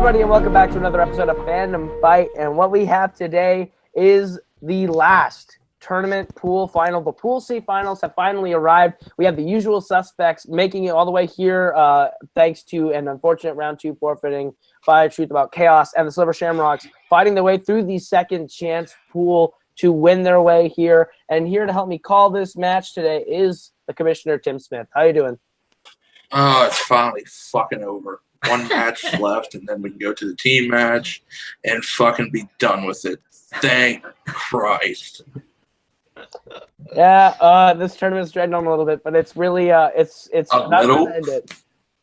everybody, and welcome back to another episode of Fandom Fight. And what we have today is the last tournament pool final. The Pool C finals have finally arrived. We have the usual suspects making it all the way here, thanks to an unfortunate round 2 forfeiting by Truth About Chaos, and the Silver Shamrocks fighting their way through the second chance pool to win their way here. And here to help me call this match today is the Commissioner, Tim Smith. How you doing? Oh, it's finally fucking over. One match left, and then we can go to the team match and fucking be done with it. Thank Christ. Yeah, this tournament's dragging on a little bit, but it's really it's about time to end it.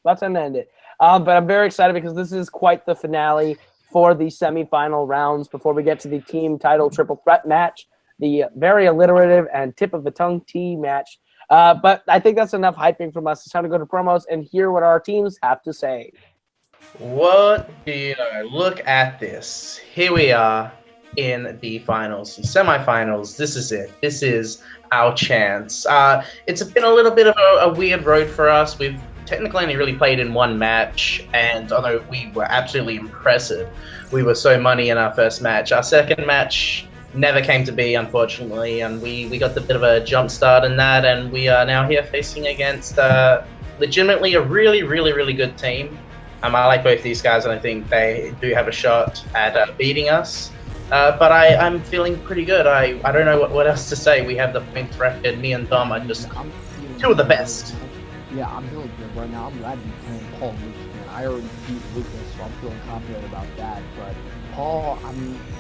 About time to end it. But I'm very excited because this is quite the finale for the semifinal rounds before we get to the team title triple threat match, the very alliterative and tip of the tongue T match. But I think that's enough hyping from us. It's time to go to promos and hear what our teams have to say. What do you know? Look at this. Here we are in the finals, the semifinals. This is it. This is our chance. It's been a little bit of a weird road for us. We've technically only really played in one match, and although we were absolutely impressive, we were so money in our first match. Our second match never came to be, unfortunately, and we got a bit of a jump start in that, and we are now here facing against legitimately a really, really, really good team. I like both these guys, and I think they do have a shot at beating us. But I'm feeling pretty good. I don't know what else to say. We have the points record. Me and Dom are just two of the best. Yeah, I'm feeling good right now. I'm glad to be playing Paul Lucas, man. I already beat Lucas, so I'm feeling confident about that. But Paul,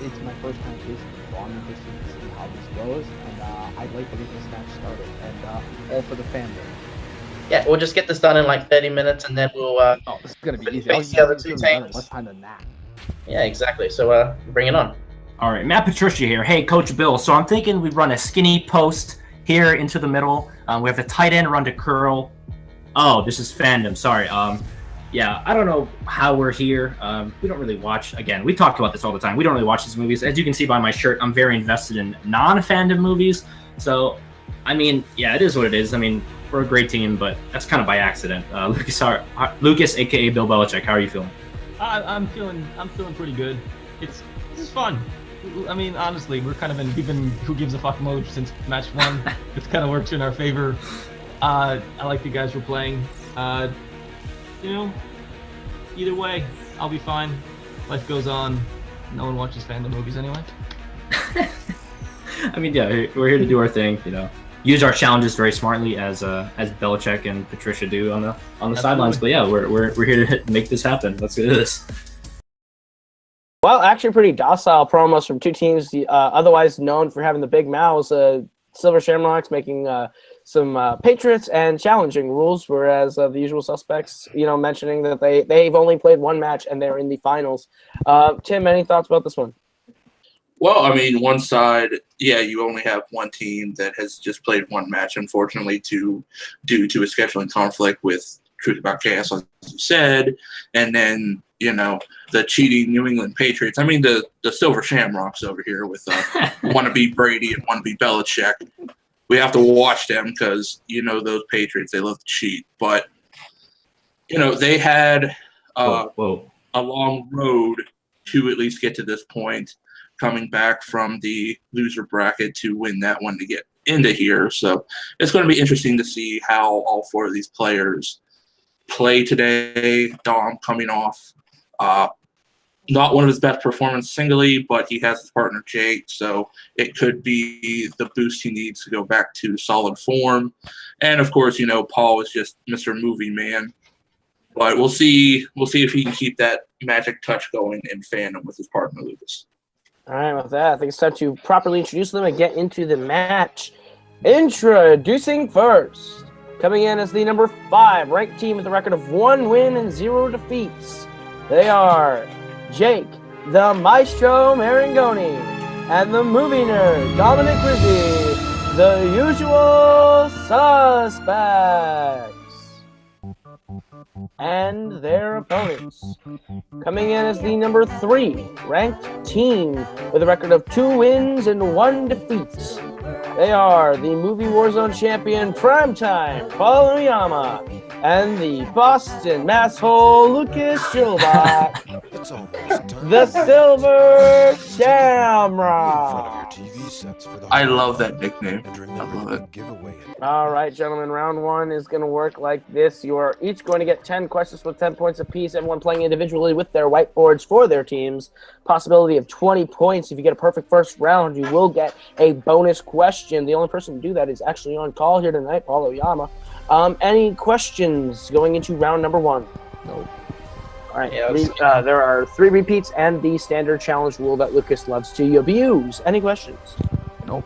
it's my first time facing him, so I'm interested to see how this goes. And I'd like to get this match started, and all for the family. Yeah, we'll just get this done in like 30 minutes, and then we'll this is gonna be easy. face the other two teams. Less time than that. Yeah, exactly. So bring it on. All right, Matt Patricia here. Hey, Coach Bill. So I'm thinking we run a skinny post here into the middle. We have the tight end run to curl. Oh, this is Fandom. Sorry. Yeah, I don't know how we're here. We don't really watch. Again, we talk about this all the time. We don't really watch these movies. As you can see by my shirt, I'm very invested in non-Fandom movies. So, I mean, yeah, it is what it is. I mean, we're a great team, but that's kind of by accident. Lucas, aka Bill Belichick. How are you feeling? I'm feeling pretty good. This is fun. I mean, honestly, we've been who gives a fuck mode since match 1. It's kind of works in our favor. I like the guys we're playing. Either way, I'll be fine. Life goes on. No one watches Fandom movies anyway. I mean, yeah, we're here to do our thing. Use our challenges very smartly, as Belichick and Patricia do on the sidelines. But yeah, we're here to make this happen. Let's do this. Well, actually pretty docile promos from two teams otherwise known for having the big mouths. Silver Shamrocks making some Patriots and challenging rules, whereas the usual suspects, mentioning that they've only played one match and they're in the finals. Tim, any thoughts about this one? Well, I mean, one side, yeah, you only have one team that has just played one match, unfortunately, due to a scheduling conflict with Truth About Chaos, as you said, and then, the cheating New England Patriots. I mean, the Silver Shamrocks over here with want to be Brady and want to be Belichick. We have to watch them because, those Patriots, they love to cheat. But, they had a long road to at least get to this point, coming back from the loser bracket to win that one to get into here. So it's going to be interesting to see how all 4 of these players play today. Dom coming off not one of his best performances singly, but he has his partner Jake, so it could be the boost he needs to go back to solid form. And of course, Paul is just Mr. Movie Man. But we'll see if he can keep that magic touch going in Fandom with his partner Lucas. All right, with that, I think it's time to properly introduce them and get into the match. Introducing first, coming in as the number 5 ranked team with a record of 1 win and 0 defeats. They are Jake, the Maestro Marangoni, and the movie nerd, Dominic Rizzi, the usual suspects. And their opponents, coming in as the number 3 ranked team with a record of 2 wins and 1 defeat. They are the movie Warzone champion Primetime Paul Oyama and the Boston masshole Lucas Schilbach. The Silver Shamrock. I love that nickname. I love it. All right, gentlemen, round one is going to work like this. You are each going to get 10 questions with 10 points apiece, everyone playing individually with their whiteboards for their teams. Possibility of 20 points. If you get a perfect first round, you will get a bonus question. The only person to do that is actually on call here tonight, Paul Oyama. Any questions going into round number one? Nope. All right, Yeah, there are 3 repeats and the standard challenge rule that Lucas loves to abuse. Any questions? Nope.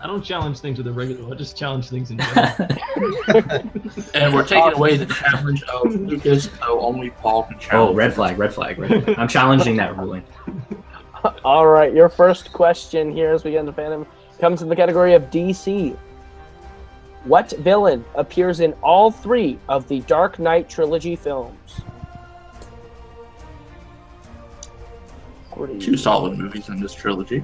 I don't challenge things with a regular. I just challenge things in general. And we're taking away the challenge of Lucas, so only Paul can challenge. Oh, red flag. I'm challenging that ruling. All right, your first question here as we get into Fandom comes in the category of DC. What villain appears in all 3 of the Dark Knight trilogy films? 2 solid movies in this trilogy.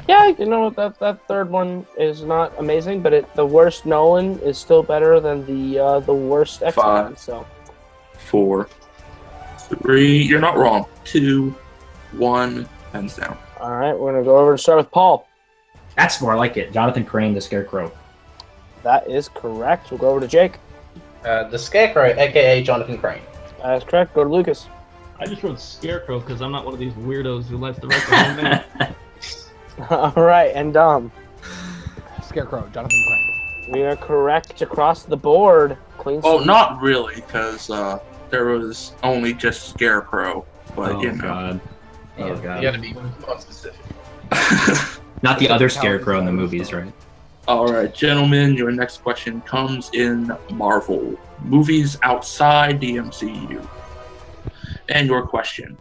Yeah, you know what? That third one is not amazing, but the worst Nolan is still better than the worst X-Men. 5, So 4, 3. You're not wrong. 2, 1. Hands down. all right, we're gonna go over and start with Paul. That's more like it. Jonathan Crane, the Scarecrow. That is correct. We'll go over to Jake. The Scarecrow, aka Jonathan Crane. That is correct. Go to Lucas. I just wrote Scarecrow because I'm not one of these weirdos who likes to write the whole name. All right, and Dom. Scarecrow, Jonathan Crane. We are correct across the board. Clean Oh, sweep. not really, because there was only just Scarecrow. But, Oh, you know. God. Oh, You God. gotta be more specific. Not the other Scarecrow in the movies, right? All right, gentlemen, your next question comes in Marvel. Movies outside the MCU. And your question.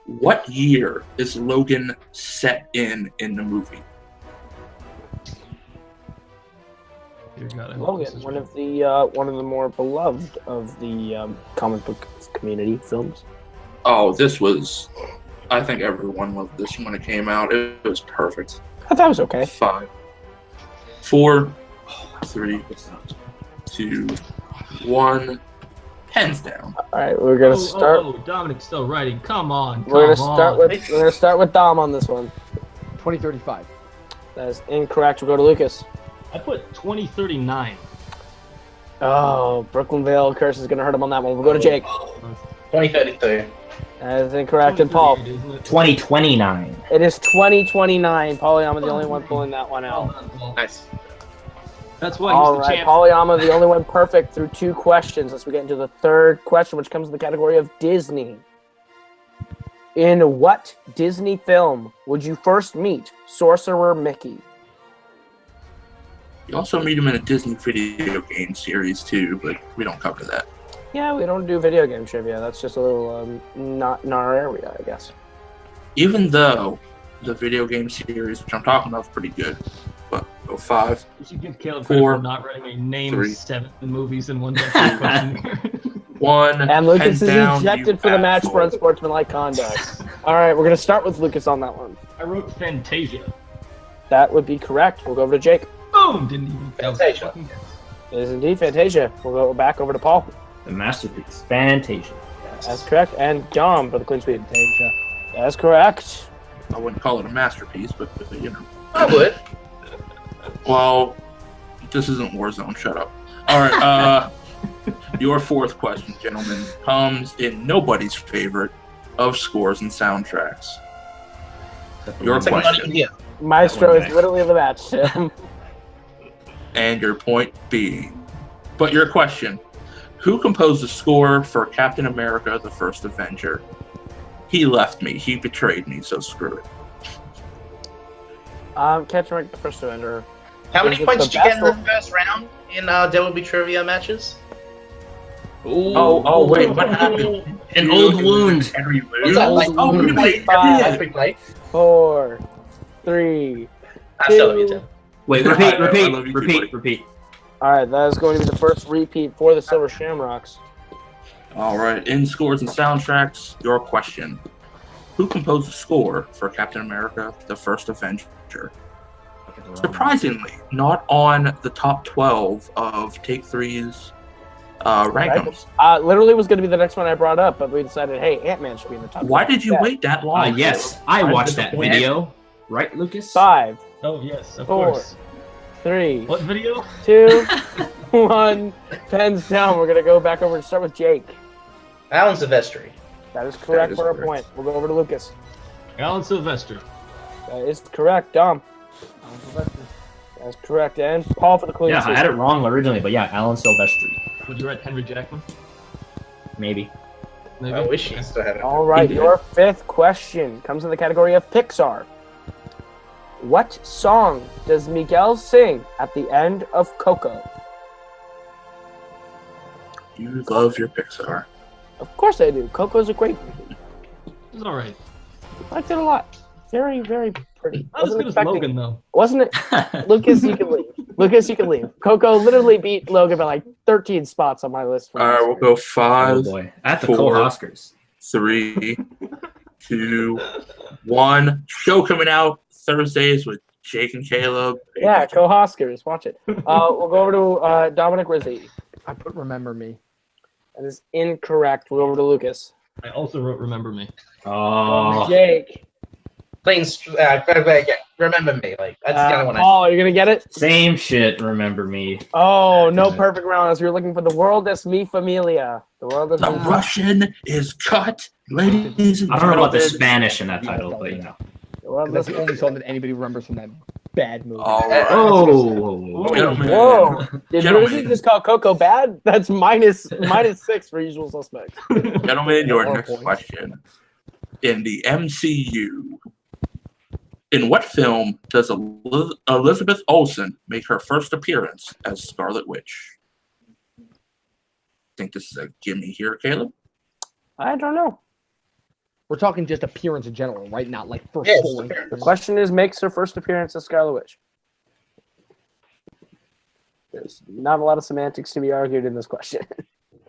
What year is Logan set in the movie? Dear God, I hope this Logan, is one right. of the more beloved of the comic book community films. Oh, this was... I think everyone loved this when it came out. It was perfect. I thought it was okay. 5, 4, 3, 2, 1. Hands down. All right, we're gonna start. Oh, Dominic's still writing. Come on. We're gonna start with Dom on this one. 2035. That is incorrect. We'll go to Lucas. I put 2039. Oh, Brooklyn Vale curse is gonna hurt him on that one. We'll go to Jake. 2032. That is incorrect. And Paul. 2038, isn't it? 2029. It is 2029. Polyama the only one pulling that one out. Nice. That's why All he's the right, champ. Polyama the only one perfect through 2 questions. As we get into the third question, which comes in the category of Disney. In what Disney film would you first meet Sorcerer Mickey? You also meet him in a Disney video game series, too, but we don't cover that. Yeah, we don't do video game trivia. That's just a little not in our area, I guess. Even though the video game series, which I'm talking about, is pretty good. But go 5. You should give Caleb 4, credit for not writing a name 3, 7 movies in one question. 1. And Lucas hands is down, ejected you for the match for asshole. unsportsmanlike conduct. All right, we're going to start with Lucas on that one. I wrote Fantasia. That would be correct. We'll go over to Jake. Boom! Didn't even. that was a Fantasia. fucking guess. It is indeed Fantasia. We'll go back over to Paul. The masterpiece. Fantasia. That's correct. And Dom for the clean sweep. Fantasia. That's correct. I wouldn't call it a masterpiece, but you know. I would. Well, this isn't Warzone. Shut up. All right. Your fourth question, gentlemen, comes in nobody's favorite of scores and soundtracks. Your It's like not question. even here. Maestro That one is next. literally in the match. And your point being. But your question. Who composed the score for Captain America, the First Avenger? He left me. He betrayed me, so screw it. Captain America, the First Avenger. How many Is it points the did you get in the best first round in There Will Be Trivia matches? Oh, wait, what happened? An old wound. Henry What's lose? that, like, Oh, wound? wait, Five. Quick play. 4, 3. I still love you, Tim. Wait, I repeat, love you too, repeat, buddy. repeat. All right, that is going to be the first repeat for the Silver Shamrocks. All right, in scores and soundtracks, your question. Who composed the score for Captain America, the First Avenger? Surprisingly, not on the top 12 of Take-Three's Rank 'em. Literally was going to be the next one I brought up, but we decided, hey, Ant-Man should be in the top. Why did you wait that long? Yes, I watched that video. Right, Lucas? 5, Oh yes, of 4, course. 3, What video? 2, 1. Pens down. We're going to go back over and start with Jake. Alan Silvestri. That is correct is for a correct. point. We'll go over to Lucas. Alan Silvestri. That is correct. Dom. That is correct. And Paul for the clean Yeah, sweep. I had it wrong originally, but yeah, Alan Silvestri. Would you write Henry Jackman? Maybe. Maybe. I wish he still had it. All right, He did. your fifth question comes in the category of Pixar. What song does Miguel sing at the end of Coco? You love your Pixar. Of course I do. Coco's a great movie. It's all right. I liked it a lot. Very, very pretty. Not as good as Logan though. Wasn't it? Lucas, you can leave. Lucas, you can leave. Coco literally beat Logan by like 13 spots on my list. All right, we'll go Oh 5, boy. At the 4. Cole Oscars. 3, 2, 1. Show coming out Thursdays with Jake and Caleb. Yeah, Co-Hoskers. Watch it. We'll go over to Dominic Rizzi. I put Remember Me. That is incorrect. We'll go over to Lucas. I also wrote Remember Me. Oh. Jake. Remember Me. Like that's the only one. Paul, are you going to get it? Same shit, remember me. Oh, no perfect rounds. You're looking for The World Is Mi Familia. The World Is The Mi Russian is cut, ladies and I don't know about the gentlemen. Spanish in that title, but you know. The World That's Is the only song that anybody remembers from that bad movie. All right. Oh. Gentlemen. Whoa. Did Gentlemen. Rizzi just call Coco bad? That's minus 6 for Usual Suspects. Gentlemen, your More next points. question. In the MCU, in what film does Elizabeth Olsen make her first appearance as Scarlet Witch? Think this is a gimme here, Caleb? I don't know. We're talking just appearance in general, right? Not like first Yes, full appearance. The question is, makes her first appearance as Scarlet Witch. There's not a lot of semantics to be argued in this question.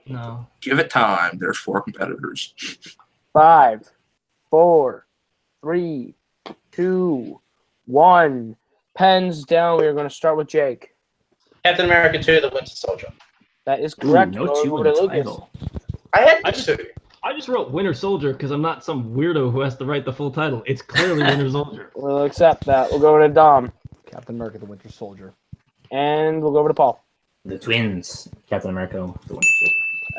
No. Give it time. There's 4 competitors. 5, 4, 3, 2, 1. Pens down. We are going to start with Jake. Captain America 2: The Winter Soldier. That is Ooh, correct. no We'll go 2 over in to the Lucas. title. I had I two. I just wrote Winter Soldier because I'm not some weirdo who has to write the full title. It's clearly Winter Soldier. We'll accept that. We'll go over to Dom. Captain America: The Winter Soldier. And we'll go over to Paul. The twins. Captain America, the Winter Soldier.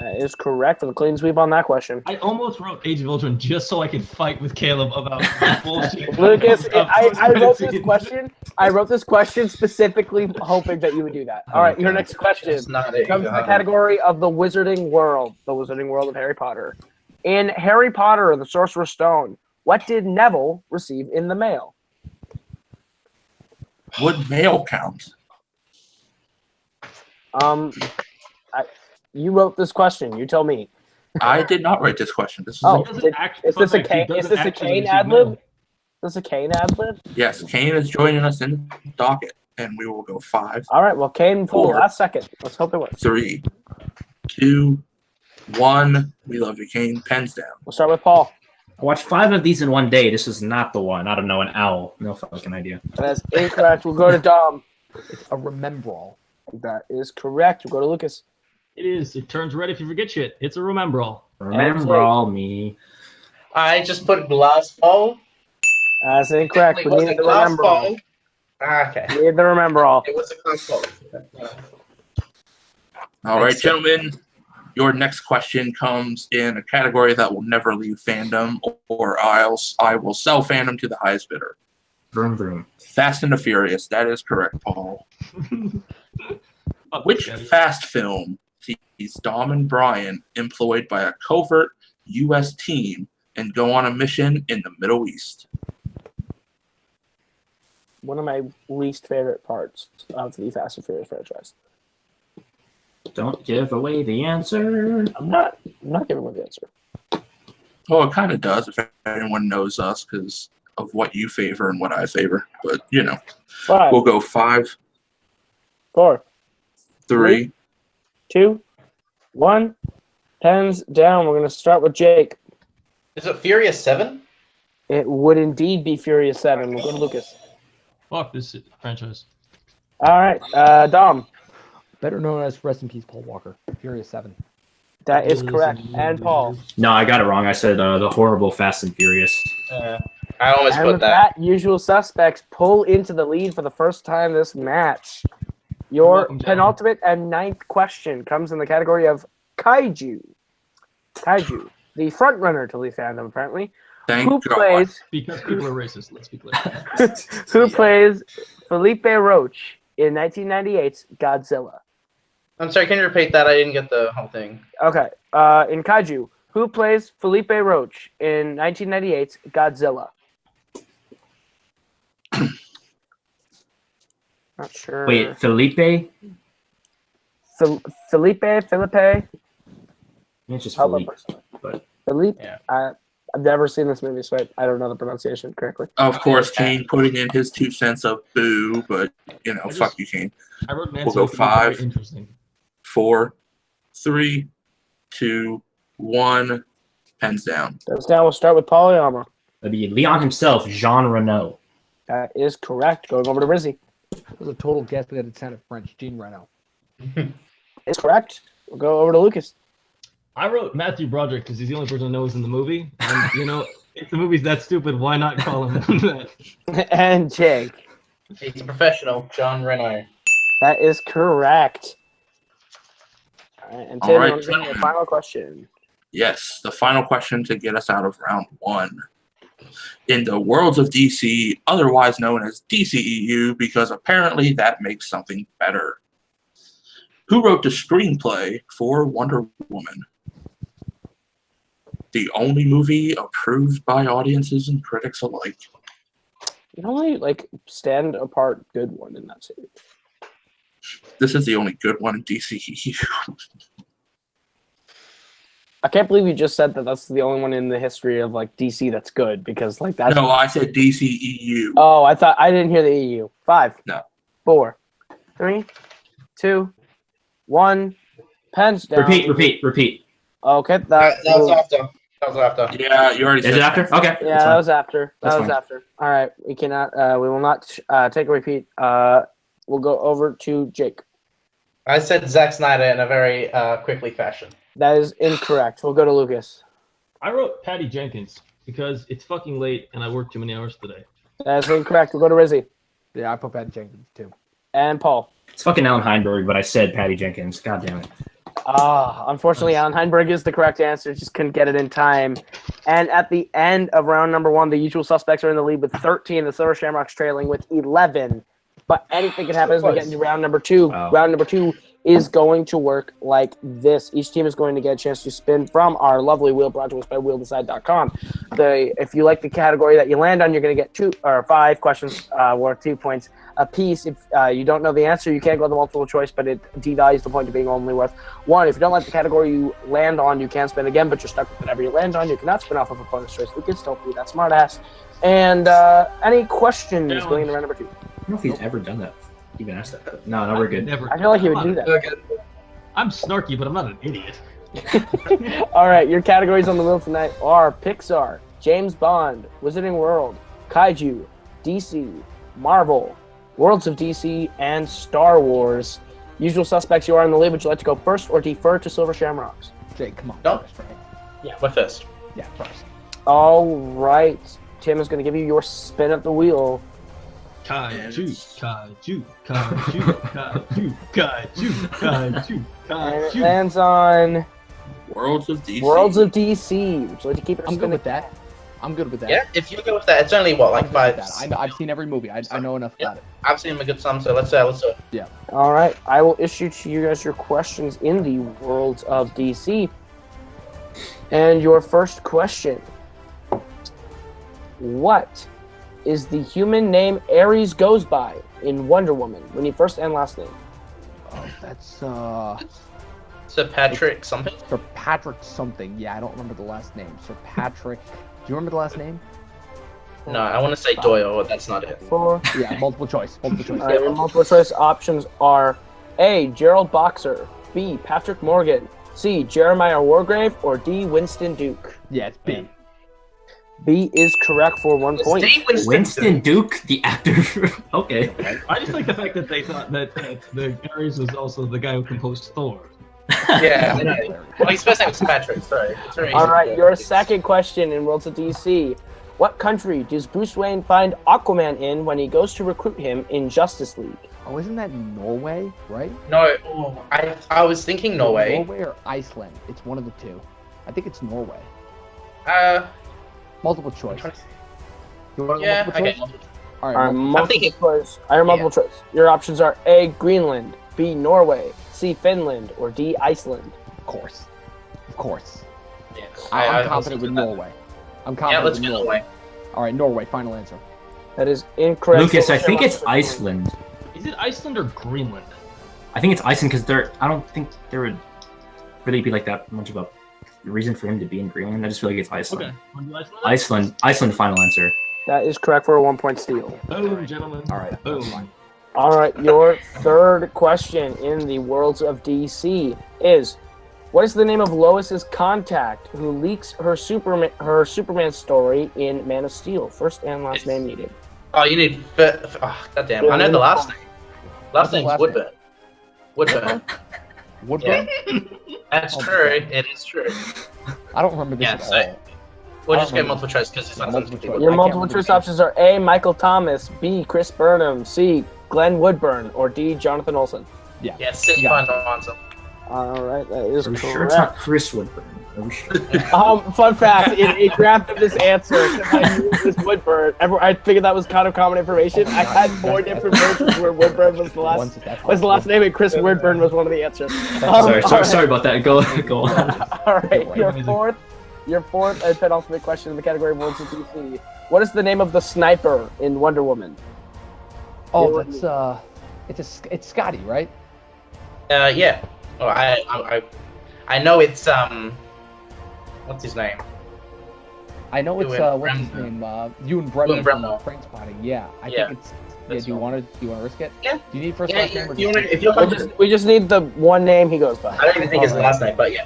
That is correct for the clean sweep on that question. I almost wrote Age of Ultron just so I could fight with Caleb about bullshit. Lucas, of I wrote this scenes. question. I wrote this question specifically hoping that you would do that. All right, your next question It's not a comes in the category of the Wizarding World, the Wizarding World of Harry Potter. In Harry Potter and the Sorcerer's Stone, what did Neville receive in the mail? Would mail count? You wrote this question. You tell me. I did not write this question. This is Oh, Doesn't did- act- is this a fun fact, he Kane? Is doesn't this a actually Kane receive ad mail. lib? Is this a Kane ad lib? yes. Kane is joining us in the docket, and we will go 5, All right. Well, Kane for the 4. last second. Let's hope it works. 3, 2, 1. We love you, Kane. Pens down. We'll start with Paul. I watched 5 of these in one day. This is not the one. I don't know, an owl. No fucking idea. That's incorrect. We'll go to Dom. It's a Remembrall. That is correct. We'll go to Lucas. It is. It turns red if you forget shit. It's a Remember All. Remember all me. I just put Glass Ball. That's incorrect. It We was need a the Glass remember all. Ball. Okay. We need the remember all. It was a Glass Ball. All right, Thanks, sir. gentlemen. Your next question comes in a category that will never leave fandom, or I will sell fandom to the highest bidder. Vroom vroom. Fast and the Furious. That is correct, Paul. Fuck Which this guy. Fast film sees Dom and Brian employed by a covert U.S. team and go on a mission in the Middle East? One of my least favorite parts of the Fast and Furious franchise. Don't give away the answer. I'm not giving away the answer. Well, it kind of does if anyone knows us because of what you favor and what I favor. But, you know, 5, we'll go 5, 4, 3. 2, 1. Pens down. We're going to start with Jake. Is it Furious 7? It would indeed be Furious 7. We'll go to Lucas. Fuck this franchise. All right. Dom. Better known as Rest in Peace Paul Walker. Furious 7. That is correct. And Paul. No, I got it wrong. I said the horrible Fast and Furious. I almost And put with that. that, usual suspects pull into the lead for the first time this match. Your welcome, gentlemen. penultimate and 9th question comes in the category of Kaiju. Kaiju, the front runner to Leaf Fandom, apparently. Thank Who God. plays Because people are racist. Let's be clear. Who plays Felipe Roach in 1998's Godzilla? I'm sorry, can you repeat that? I didn't get the whole thing. Okay. In Kaiju, who plays Felipe Roach in 1998's Godzilla? Not sure. Wait, Felipe? Felipe? It's just How about Felipe. personally? But Felipe? Yeah. I've never seen this movie, so I don't know the pronunciation correctly. Of course, Kane putting in his 2 cents of boo, but fuck you, Kane. I wrote an We'll answer go that could be very 5. interesting. 4, 3, 2, 1. Pens down. That's now we'll start with Polyama. that'd be Leon himself, Jean Reno. That is correct. Going over to Rizzy. It was a total guess, but it sounded French. Jean Reno. Is correct. We'll go over to Lucas. I wrote Matthew Broderick because he's the only person I know is in the movie. And, if the movie's that stupid, why not call him that? And Jake. He's a professional, John Reno. That is correct. All right, and Tim, All right, you want to give me your final question? Yes, the final question to get us out of round 1. In the worlds of DC, otherwise known as DCEU, because apparently that makes something better. Who wrote the screenplay for Wonder Woman? The only movie approved by audiences and critics alike. The only stand apart good one in that series. This is the only good one in DCEU. I can't believe you just said that that's the only one in the history of DC that's good, because that's No, I said DCEU. Oh, I didn't hear the EU. 5. No. 4. 3. 2. 1. Pens down. Repeat. Okay, That was after. Yeah, you already said Is it after? Okay. Yeah, that was after. That's That was fine. after. All right, we cannot. We will not take a repeat. We'll go over to Jake. I said Zack Snyder in a very quickly fashion. That is incorrect. We'll go to Lucas. I wrote Patty Jenkins because it's fucking late and I worked too many hours today. That is incorrect. We'll go to Rizzy Yeah, I put Pat Jenkins too. and Paul. It's fucking Alan Heinberg, but I said Patty Jenkins. God damn it. Unfortunately, Alan Heinberg is the correct answer. Just couldn't get it in time. And at the end of round number 1, the usual suspects are in the lead with 13. The Silver Shamrocks trailing with 11. But anything can happen as we get into round number 2. Wow. Round number 2 is going to work like this. Each team is going to get a chance to spin from our lovely wheel brought to us by wheeldecide.com. If you like the category that you land on, you're going to get 2 or 5 questions worth 2 points a piece. If you don't know the answer, you can't go to the multiple choice, but it devalues the point of being only worth 1. If you don't like the category you land on, you can spin again, but you're stuck with whatever you land on. You cannot spin off of a bonus choice. Lucas, don't be that smartass. And any questions going into round number 2? I don't know if he's ever done that. Even asked that. No, we're good. Never. I feel like he would do that. Okay. I'm snarky, but I'm not an idiot. All right, your categories on the wheel tonight are Pixar, James Bond, Wizarding World, Kaiju, DC, Marvel, Worlds of DC, and Star Wars. Usual suspects, you are in the lead. Would you like to go first or defer to Silver Shamrocks? Jake, come on. No. First, right? Yeah, what first? Yeah, first. All right. Tim is going to give you your spin of the wheel. Kaiju, kaiju, kaiju, kaiju, kaiju, kaiju, And it kaiju. lands on Worlds of DC. Worlds of DC. Would you like to keep it or I'm spin good it? with that. I'm good with that. Yeah, if you go with that, it's only what, like I'm good with 5. that. I've seen every movie. I know enough about it. I've seen them a good some, so let's do it. All right. I will issue to you guys your questions in the Worlds of DC. And your first question. What is the human name Ares goes by in Wonder Woman? We need first and last name. Oh, that's Sir Patrick something. Sir Patrick something. Yeah, I don't remember the last name. Sir Patrick. Do you remember the last name? No, I want to say Doyle, but that's not it. 4. Yeah, multiple choice. Multiple choice. All right, your multiple choice options are A. Gerald Boxer, B. Patrick Morgan, C. Jeremiah Wargrave, or D. Winston Duke. Yeah, it's B. B is correct for 1 point. Winston Duke, the actor. Okay. I just like the fact that they thought that the Ares was also the guy who composed Thor. Yeah, I know. Well, his first name was Patrick, sorry. It's very All easy. right, your second question in Worlds of DC. What country does Bruce Wayne find Aquaman in when he goes to recruit him in Justice League? Oh, isn't that Norway, right? No, I was thinking Norway. Norway or Iceland? It's one of the two. I think it's Norway. Multiple choice. You want Yeah, multiple choice? okay. All right. All right, multiple thinking- choice. I have multiple choice. Your options are A, Greenland, B, Norway, C, Finland, or D, Iceland. Of course. Of course. Yeah, I'm confident with Norway. I'm Yeah, confident let's with go Norway. Norway. All right, Norway. Final answer. That is incorrect. Lucas, I think it's Iceland. Is it Iceland or Greenland? I think it's Iceland because I don't think there would really be like that much of a reason for him to be in Greenland. I just feel like it's Iceland. Okay. Wanna do Iceland? Iceland, final answer. That is correct for a 1 point steal. Boom, gentlemen. All right. Boom. That's fine. All right, your third question in the Worlds of DC is, what is the name of Lois's contact who leaks her Superman story in Man of Steel? First and last name needed. Oh, you need. Goddamn! I know the last name. Last name's last Woodburn. Woodburn. Woodburn? That's Oh, true. my God. It is true. I don't remember this Yeah, at so- all. We'll I just don't go multiple choice because it's not Multiple something choice. Your I can't multiple remember choice the name. options are A, Michael Thomas, B, Chris Burnham, C, Glenn Woodburn, or D, Jonathan Olson. Yeah. Yeah, sit You got final answer. All right, that is Are we correct. sure it's not Chris Woodburn? Are we sure? Fun fact, it drafted this answer because I knew it was Woodburn. I figured that was kind of common information. I had 4 different versions where Woodburn was the last name, and Chris Woodburn was one of the answers. Sorry about that. Go on. All right, your fourth and penultimate question in the category of Worlds of DC. What is the name of the sniper in Wonder Woman? Oh, it's Scotty, right? Yeah. Oh, I know it's what's his name? I know it's Ewan what's his Bremner. name? Ewan Bremner from Bremner. Train Spotting. Yeah, I Yeah, think it's. Yeah, that's do you fine. want to risk it? Yeah. Do you need first Yeah, last name or if you're We just need the one name he goes by. I don't even think it's the last name, but yeah.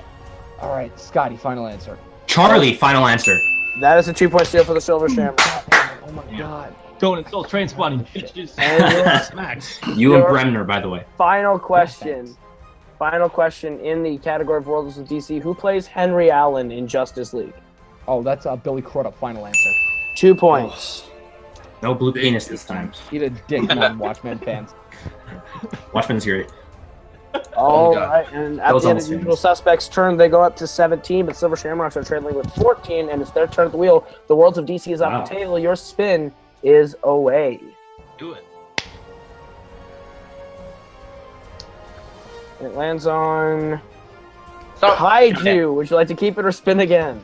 All right, Scotty. Final answer. Charlie, final answer. That is a 2-point steal for the Silver Shamrock. Oh my God. Don't insult train spotting. Bitches. And Smacks. Ewan Your- Bremner, by the way. Final question. Final question in the category of Worlds of DC. Who plays Henry Allen in Justice League? Oh, that's Billy Crudup. Final answer. 2 points. No blue penis this time. Eat a dick, non-Watchmen fans. Watchmen's great. All God. right, and at Those the end almost of the famous. usual suspects' turn, they go up to 17, but Silver Shamrocks are trailing with 14, and it's their turn at the wheel. The Worlds of DC is off Wow. the table. Your spin is away. Do it. And it lands on So, Kaiju. Would you like to keep it or spin again?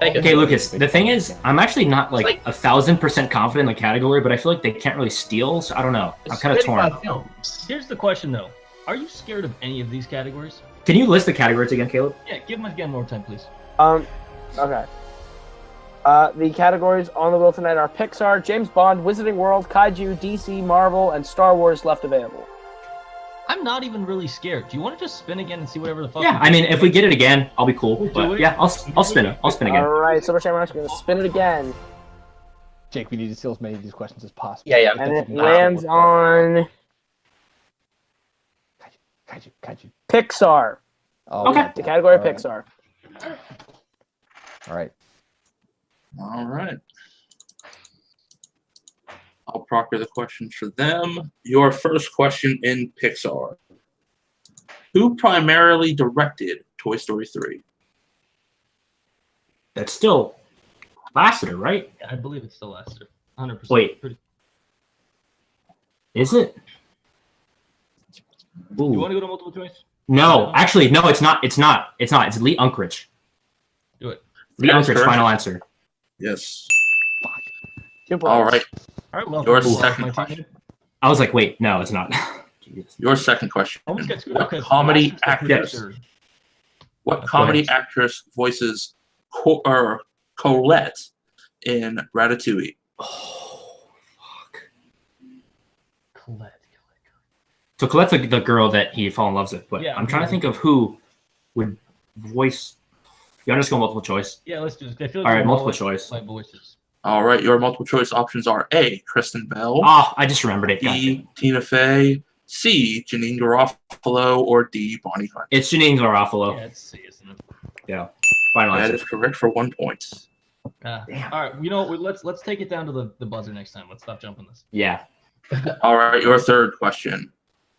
Take it. Okay, Lucas. The thing is, I'm actually not like Like- 1,000% confident in the category, but I feel like they can't really steal. So I don't know. I'm kind of It's torn. written by films. Here's the question though: are you scared of any of these categories? Can you list the categories again, Caleb? Yeah, give them again more time, please. Okay. The categories on the wheel tonight are Pixar, James Bond, Wizarding World, Kaiju, DC, Marvel, and Star Wars left available. I'm not even really scared. Do you want to just spin again and see whatever the fuck? Yeah, I mean, if we get it again, I'll be cool. We'll do But it. yeah, I'll spin it. I'll spin again. All right, Silver Shamrock's going to spin it again, Jake, we need to steal as many of these questions as possible. Yeah. and it lands on Kaiju. Pixar. Oh, Okay. God The damn. category of All right. Pixar. All right. All right. I'll proctor the questions for them. Your first question in Pixar. Who primarily directed Toy Story 3? That's still Lasseter, right? Yeah, I believe it's still Lester. 100%. Wait. Pretty... Is it? Ooh. You want to go to multiple choice? No, actually, no, it's not. It's not. It's not. It's Lee Unkrich. Do it. Lee That is Unkrich, correct. final answer. Yes. 2 points. All right. All right. Well, Your well, second my question. team- I was like, wait, no, it's not. Jesus. Your second question. Almost got screwed What up 'cause comedy Laster's the actress? producer. What Go comedy ahead. actress voices Colette in Ratatouille? Oh, fuck. Colette. So Colette's the girl that he fell in love with, but Yeah, I'm trying to yeah. think of who would voice. You want to just go multiple choice? Yeah, let's do it. I feel All right, we're multiple all choice. My voices. All right, your multiple choice options are A. Kristen Bell, Oh, I just remembered it. B. Tina Fey, C. Janine Garofalo, or D. Bonnie Hunt. It's Janine Garofalo. Yeah, it's C, isn't it? Yeah. Final That answer. is correct for 1 point. Damn. All right, you know what? Let's take it down to the buzzer next time. Let's stop jumping this. Yeah. All right, your third question.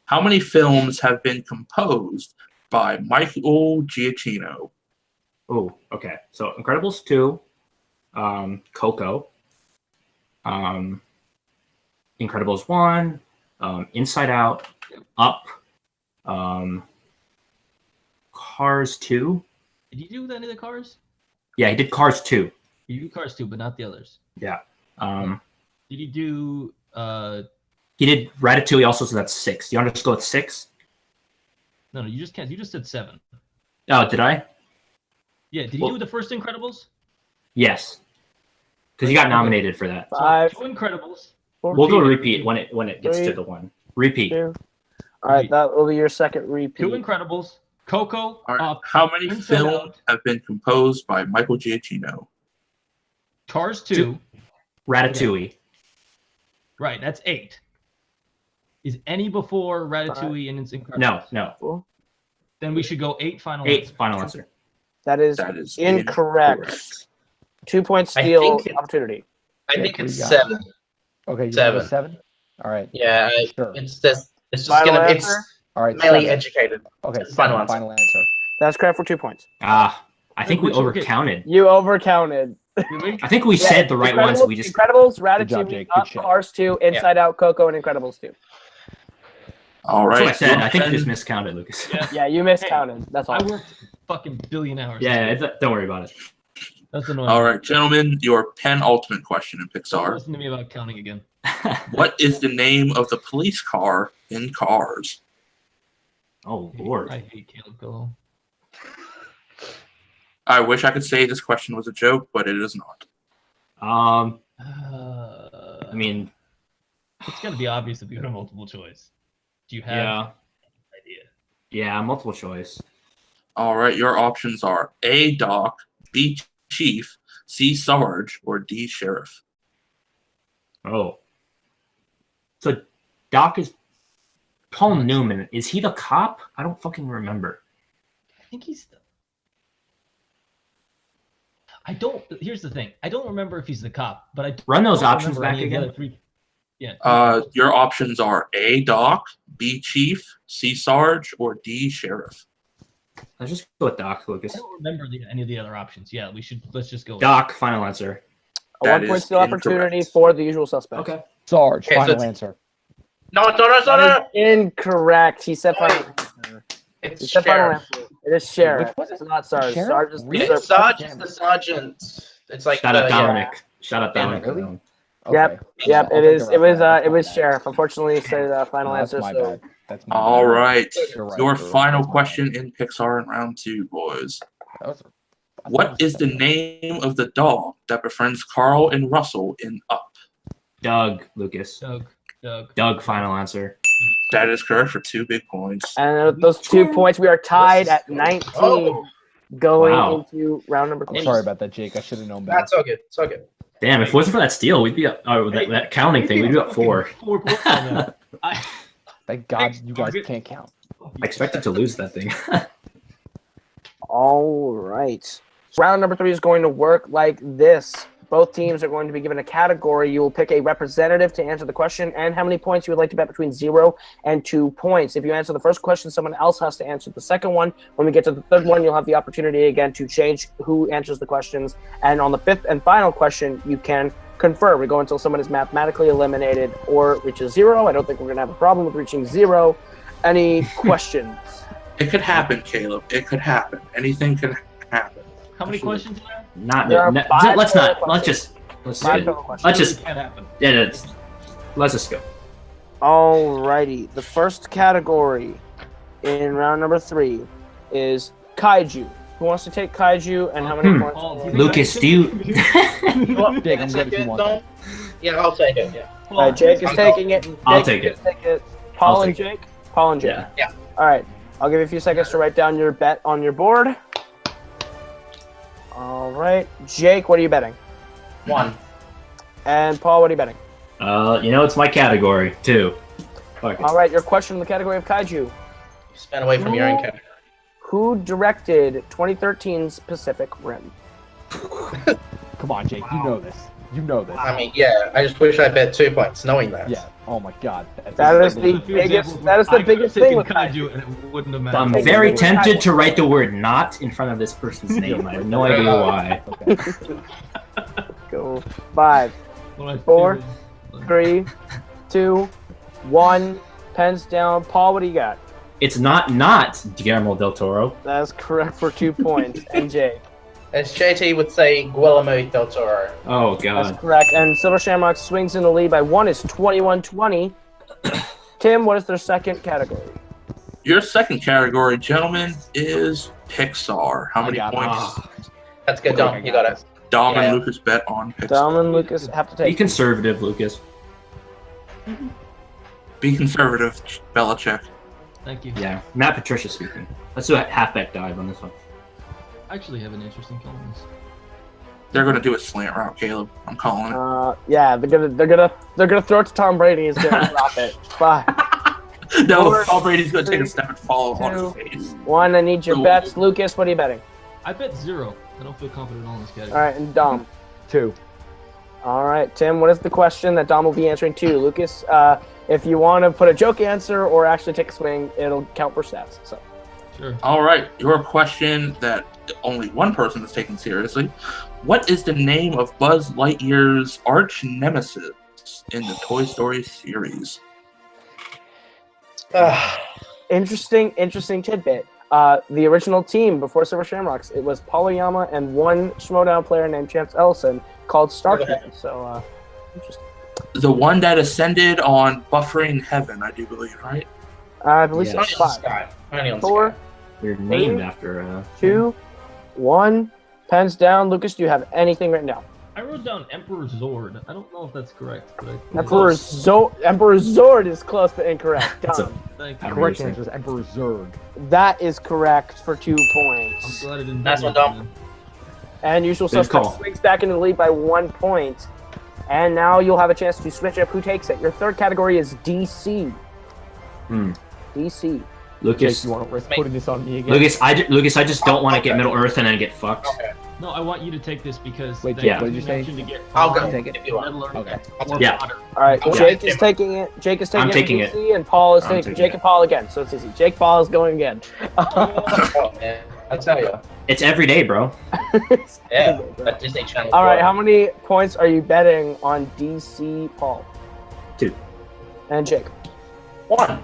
How many films have been composed by Michael Giacchino? Oh, okay. So Incredibles 2, Coco, Incredibles 1, Inside Out, Up, Cars 2. Did you do any of the Cars? Yeah, he did Cars 2. You do Cars 2, but not the others. Yeah. Did you do? He did Ratatouille also, so that's 6. You want to just go with 6? No, you just can't. You just said 7. Oh, did I? Yeah. Did you do the first Incredibles? Yes. Because he got nominated for that. 5. So, 2 Incredibles. 4, We'll do a repeat when it gets 3, to the one. Repeat. 2. All right, that will be your second repeat. 2 Incredibles. Coco. All right, Up. how many Inside films Out. have been composed by Michael Giacchino? Cars 2. Ratatouille. Right. That's 8. Is any before Ratatouille and it's Incredibles? No. Then we should go 8 final. 8 answer. final answer. That is incorrect. 2 point I steal think it- opportunity. I Yeah, think what it's do you got? 7. Okay, you 7. have a 7? All right. Yeah, Sure. it's just Final gonna answer? All right. mainly 7. educated. Okay, Final 7, answer. final answer. That's correct for 2 points. I think we Which- okay. overcounted. You overcounted. Did we? I think we Yeah, said the right ones. We just Incredibles, Good job, Ratatouille, Jake. Good Up, shit. Cars 2, Inside Out, Coco, and Incredibles 2. All that's right. what I said. your I think you pen- just miscounted, Lucas. Yeah. Yeah, you miscounted. That's all. I worked fucking billion hours. Don't worry about it. That's annoying. All right, gentlemen, your penultimate question in Don't Pixar. listen to me about counting again. What is the name of the police car in Cars? Oh Lord. I hate Caleb Go. I wish I could say this question was a joke, but it is not. I mean, It's gonna be obvious if you go to multiple choice. Do you have yeah, an idea? yeah, multiple choice. All right, your options are A. Doc, B. Chief, C. Sarge, or D. Sheriff. Oh, so Doc is Paul Newman. Is he the cop? I don't fucking remember. I think he's the. I don't. Here's the thing. I don't remember if he's the cop, but I don't Run those options remember back any of the again. other 3. Yeah. Your options are A. Doc, B. Chief, C. Sarge, or D. Sheriff. Let's just go with Doc, I Lucas. don't remember any of the other options. Yeah, let's just go. with Doc, final answer. A That 1 point is steal opportunity incorrect. for the usual suspects. Okay. Sarge, Okay, so final it's- answer. No. That is incorrect. He said final answer. It's He said final Sheriff. answer. It is Sheriff. Which was it? It's not Sarge. Sheriff? Sarge is Really? It's Sarge is the sergeant. It's like Shout out the, Dominic. Shout out Yeah, Dominic. really? Yep, Okay. Yep, I'll it take is. the It was. rest of that. It was That's my Sheriff. Unfortunately, he said final bad. answer. That's my So bad. That's my All bad. right, You're right, your you're right. final That's my question bad. in Pixar in round 2, boys. That was- I thought What it was is the name of the dog that befriends Carl and Russell in Up? Doug, Lucas. Doug. Doug, final answer. That is correct for 2 big points. and with those 2 points, we are tied at 19 Oh, going Wow. into round number I'm 3. sorry about that, Jake. I should have known better. that's all good. It's all good. Damn, if it wasn't for that steal, we'd be up. Oh, that counting thing, we'd be up 4. 4 points on that. Thank God you guys Target. can't count. I expected to lose that thing. All right. Round number 3 is going to work like this. Both teams are going to be given a category. You will pick a representative to answer the question and how many points you would like to bet between 0 and 2 points. If you answer the first question, someone else has to answer the second one. When we get to the third one, you'll have the opportunity again to change who answers the questions. And on the fifth and final question, you can confer. We go until someone is mathematically eliminated or reaches 0. I don't think we're going to have a problem with reaching 0. Any questions? It could happen, Caleb. It could happen. Anything can happen. How many questions are there? Not. There are no, 5 let's total not. Let's questions. just. Let's 5 just. total questions. Let's just. It can't happen. Yeah. Let's just go. Alrighty, the first category in round number 3 is kaiju. Who wants to take kaiju and how many points? Paul, do you Lucas, think do you? Jake, I'm good if you want that. Yeah, I'll take it. Yeah. Alright, Jake is taking it. I'll Jake take is taking it. Paul and Jake? Paul and Jake. Yeah. Alright, I'll give you a few seconds to write down your bet on your board. All right. Jake, what are you betting? 1. And Paul, what are you betting? It's my category, 2. Fuck it. All right, your question in the category of kaiju. Spin away from your own category. Who directed 2013's Pacific Rim? Come on, Jake. You know this. You know this. I mean, yeah, I just wish I bet 2 points, knowing that. Yeah. Oh my God. That is the biggest. That is the biggest thing with kaiju. and it wouldn't have I'm mattered. very tempted to write the word "not" in front of this person's name. I have no idea why. Okay. Go 5, Well, I 4, figured- 3, 2, 1. Pens down. Paul, what do you got? It's not Guillermo del Toro. That is correct for 2 points. And Jake. As JT would say, Guillermo del Toro. Oh That's God. correct. And Silver Shamrocks swings in the lead by 1. It's 21-20. Tim, what is their second category? Your second category, gentlemen, is Pixar. How many got it. points? That's good, Dom. You got it. Dom Yeah. and Lucas bet on Pixar. Dom and Lucas have to Be take. conservative, Lucas. Be conservative, Belichick. Thank you. Yeah, Matt Patricia speaking. Let's do a halfback dive on this one. I actually have an interesting call on this. They're gonna do a slant route, Caleb. I'm calling it. Yeah, they're gonna throw it to Tom Brady. He's gonna drop it. 5, No, Four, Tom Brady's gonna take a 3, step and follow on 2, his face. 1. I need your Ooh. bets. Lucas, what are you betting? I bet 0. I don't feel confident at all in this category. All right, and Dom. 2. All right, Tim, what is the question that Dom will be answering too? Lucas, if you want to put a joke answer or actually take a swing, it'll count for stats. So, Sure. All right, your question that only one person is taking seriously. What is the name of Buzz Lightyear's arch nemesis in the Toy Story series? interesting tidbit. The original team before Silver Shamrocks, it was Polyama and one Schmodown player named Chance Ellison called Starkman. So, interesting. The one that ascended on Buffering Heaven, I do believe, right? I believe Yes. so. Only on 5, Sky. Only on 4, Sky. They're named after. 2, 1. Pens down. Lucas, do you have anything written down? I wrote down Emperor Zord. I don't know if that's correct, but I Emperor Zord is close but incorrect. That's a- Dom. Thank you. I'm Correct racing. answer is Emperor Zurg. That is correct for 2 I'm points. glad I didn't. Nice do one, that, Dom. man. And usual Good suspect call. swings back into the lead by 1 point. And now you'll have a chance to switch up who takes it. Your third category is DC. Hmm. DC. Jake, Lucas. you want to risk putting this on me again? Lucas, I just don't want to get Middle Earth and then get fucked. Okay. No, I want you to take this because Wait, they Jake, what did you say? mentioned to get I'll go. Take it. If you want. Middle Earth Okay. or Yeah. water. All right, Okay. Jake is taking it. Jake is taking I'm it. taking DC, and Paul is I'm taking taking Jake it. and Paul again. So it's easy. Jake Paul is going again. Oh, man. I tell you. It's every day, bro. Yeah. That Disney Channel. All right, how many points are you betting on DC, Paul? 2. And Jake. 1.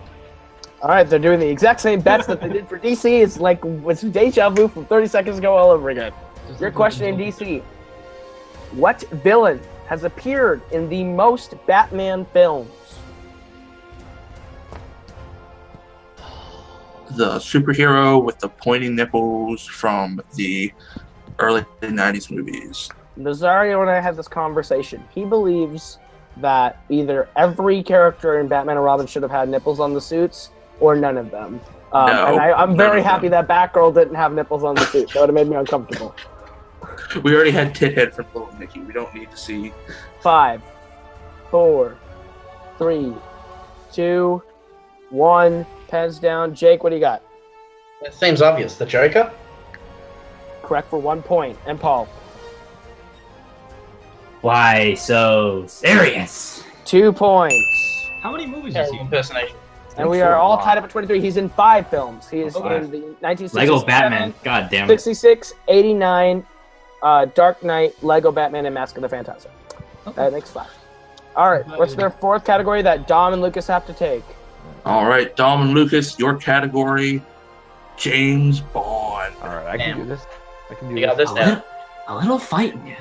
All right, they're doing the exact same bets that they did for DC. It's like it's deja vu from 30 seconds ago all over again. Just Your like question in the- DC. What villain has appeared in the most Batman films? The superhero with the pointing nipples from the early 90s movies. Nazario and I had this conversation. He believes that either every character in Batman and Robin should have had nipples on the suits or none of them. No, and I'm none very of happy them. that Batgirl didn't have nipples on the suit. That would have made me uncomfortable. We already had Tithead from Little Nicky. We don't need to see. 5, 4, 3, 2, 1. Pens down. Jake, what do you got? That seems obvious. The Joker? Correct for 1 point. And Paul, Why so serious? 2 points. How many movies is Terrible he in? impersonation. And we are all tied up at 23. He's in 5 films. He is Okay. in the 1967, Lego Batman. God damn it. 66, 89, Dark Knight, Lego Batman, and Mask of the Phantasm. That makes 5. All right, what's their fourth category that Dom and Lucas have to take? All right, Dom and Lucas, your category, James Bond. All right, I can do this. I can do You got this A now. little, a little fighting you.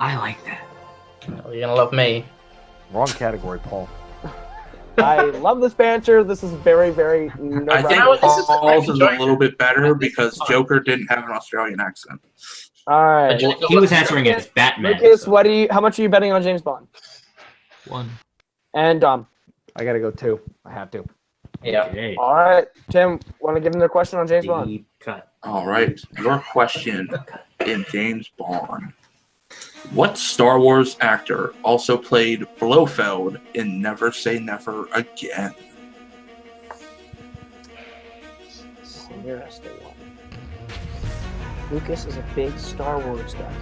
I like that. Oh, you're gonna love me. Wrong category, Paul. I love this banter. This is very, very I think nerve-wracking. this is- Paul's is a enjoying little bit better because Joker didn't have an Australian accent. All right, Well, He was answering as Batman. Lucas, so- how much are you betting on James Bond? 1. And Dom. I gotta go 2. I have to. Yeah. Okay. All right, Tim, want to give them their question on James Bond? Deep cut. All right, your question in James Bond? What Star Wars actor also played Blofeld in Never Say Never Again? It's an interesting one. Lucas is a big Star Wars guy.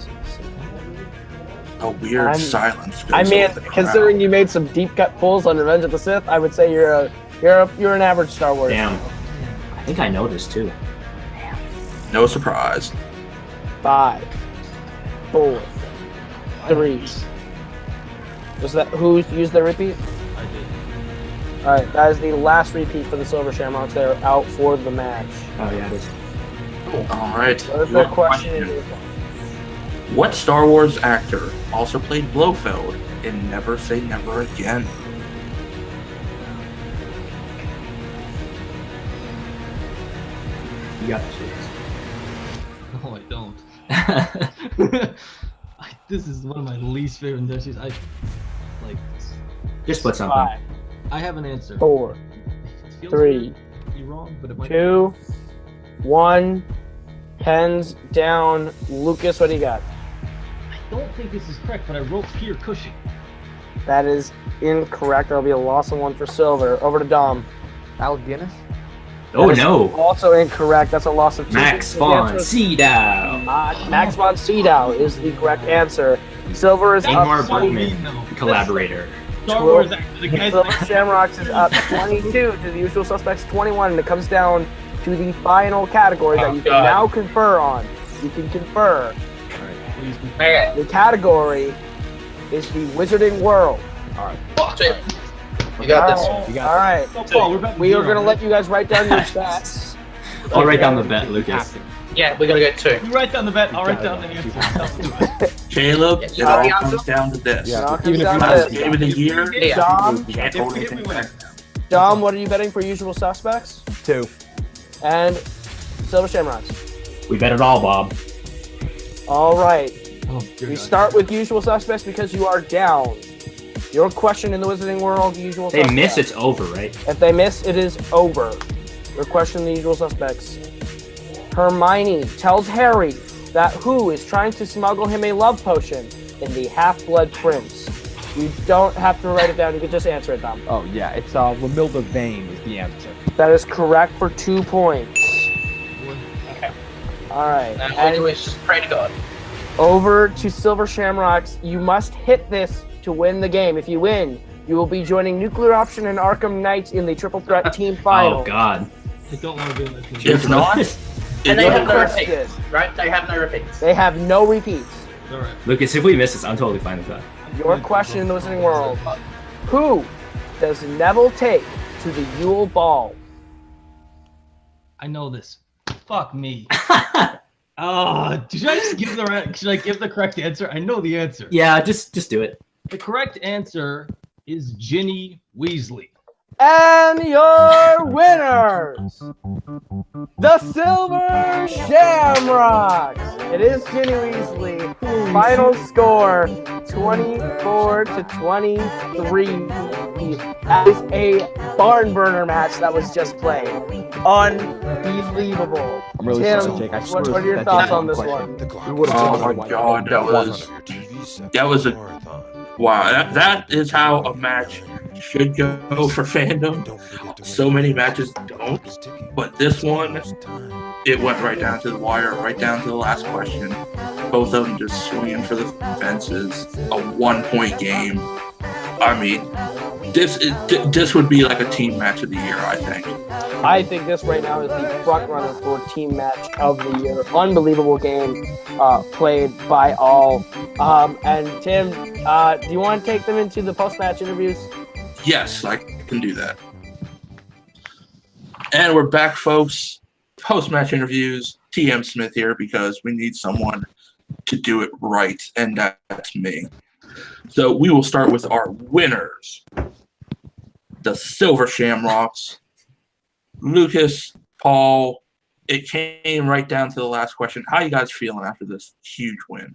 A weird silence. Goes I mean, over the crowd. considering you made some deep cut pulls on Revenge of the Sith, I would say you're an average Star Wars. Damn. I think I know this too. No surprise. 5, 4, 3. Was that who's used their repeat? I did. All right, that is the last repeat for the Silver Shamrocks. They're out for the match. Oh yeah, it is. All right. What is your their question? What Star Wars actor also played Blofeld in Never Say Never Again? You got this. No, I don't. This is one of my least favorite industries. I like this. Just put something. 5, I have an answer. 4, It feels 3, be wrong, but it might 2, 1. Pens down. Lucas, what do you got? I don't think this is correct, but I wrote Peter Cushing. That is incorrect. There'll be a loss of 1 for Silver. Over to Dom. Al Guinness? Oh That is no. Also incorrect. That's a loss of 2. Max The von answer is- Sydow. Max von Sydow is the correct answer. Silver is Ingmar up 20. Bergman, collaborator. Star Wars actor, the guy's Silver Shamrocks is up 22 to the Usual Suspects 21, and it comes down to the final category that you can now confer on. You can confer. please be Okay. The category is the Wizarding World. You got this. You got All right. Oh, Paul, we're about to We are zero, going to right? let you guys write down your stats. I'll write down the bet, Lucas. Yeah, we gotta get 2. You write down the bet, I'll write down the answer. Caleb, it Yeah. all comes down to this. Yeah. It all comes Even if down you to Last this. game of the year, Yeah. Dom, you can't hold anything back. Dom, what are you betting for Usual Suspects? 2. And Silver Shamrocks. We bet it all, Bob. All right. Oh, dear We God. start with Usual Suspects because you are down. Your question in the Wizarding World, Usual They Suspects. miss, it's over, right? If they miss, it is over. Your question in the Usual Suspects. Hermione tells Harry that who is trying to smuggle him a love potion in the Half-Blood Prince. You don't have to write it down. You can just answer it, Dom. Oh, yeah. It's Romilda Vane is the answer. That is correct for 2 points. All right. All we And do is just pray to God. over to Silver Shamrocks. You must hit this to win the game. If you win, you will be joining Nuclear Option and Arkham Knights in the Triple Threat Team Final. Oh god. I don't want to be in that team. If not, And they Your have no question. repeats, right? They have no repeats. They have no repeats. Alright. Lucas, if we miss this, I'm totally fine with that. Your question in the Wizarding World. Who does Neville take to the Yule Ball? I know this. Fuck me. Should I just give should I give the correct answer? I know the answer. Yeah, just do it. The correct answer is Ginny Weasley. And your winners, the Silver Shamrocks. It is Ginny Weasley. Final score, 24-23. That is a barn burner match that was just played. Unbelievable. I'm really Tim, sorry, Jake. I what swear are your that thoughts Jake on this question. one? We would've Oh won my that God, that was wow. That is how a match should go for Fandom. So many matches don't, but this one, it went right down to the wire, right down to the last question. Both of them just swinging for the fences. A 1-point game. I mean, this would be like a team match of the year, I think. I think this right now is the front runner for team match of the year. Unbelievable game played by all. And Tim, do you want to take them into the post-match interviews? Yes, I can do that. And we're back, folks. Post-match interviews. TM Smith here because we need someone to do it right, and that's me. So we will start with our winners. The Silver Shamrocks. Lucas, Paul, it came right down to the last question. How you guys feeling after this huge win?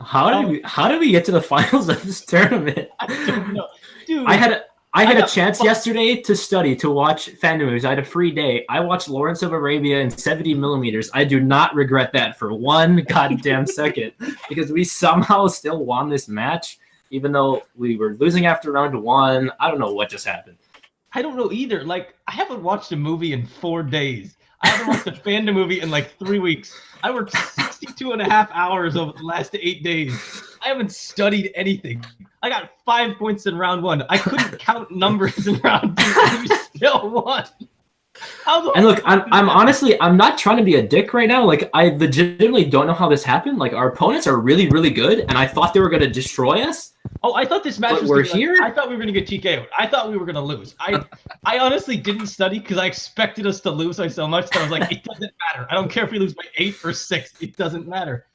How did we get to the finals of this tournament? I don't know. Dude, I had I had a chance yesterday to study, to watch Fandom movies. I had a free day. I watched Lawrence of Arabia in 70 millimeters. I do not regret that for one goddamn second, because we somehow still won this match, even though we were losing after round 1. I don't know what just happened. I don't know either. Like, I haven't watched a movie in 4 days. I haven't watched a Fandom movie in like 3 weeks. I worked 62 and a half hours over the last 8 days. I haven't studied anything. I got 5 points in round 1. I couldn't count numbers in round 2, and we still won. And look, I'm honestly, I'm not trying to be a dick right now. Like, I legitimately don't know how this happened. Like, our opponents are really, really good, and I thought they were going to destroy us. Oh, I thought this match was here. I thought we were going to get TKO'd. I thought we were going to lose. I honestly didn't study because I expected us to lose so much that I was like, it doesn't matter. I don't care if we lose by 8 or 6. It doesn't matter.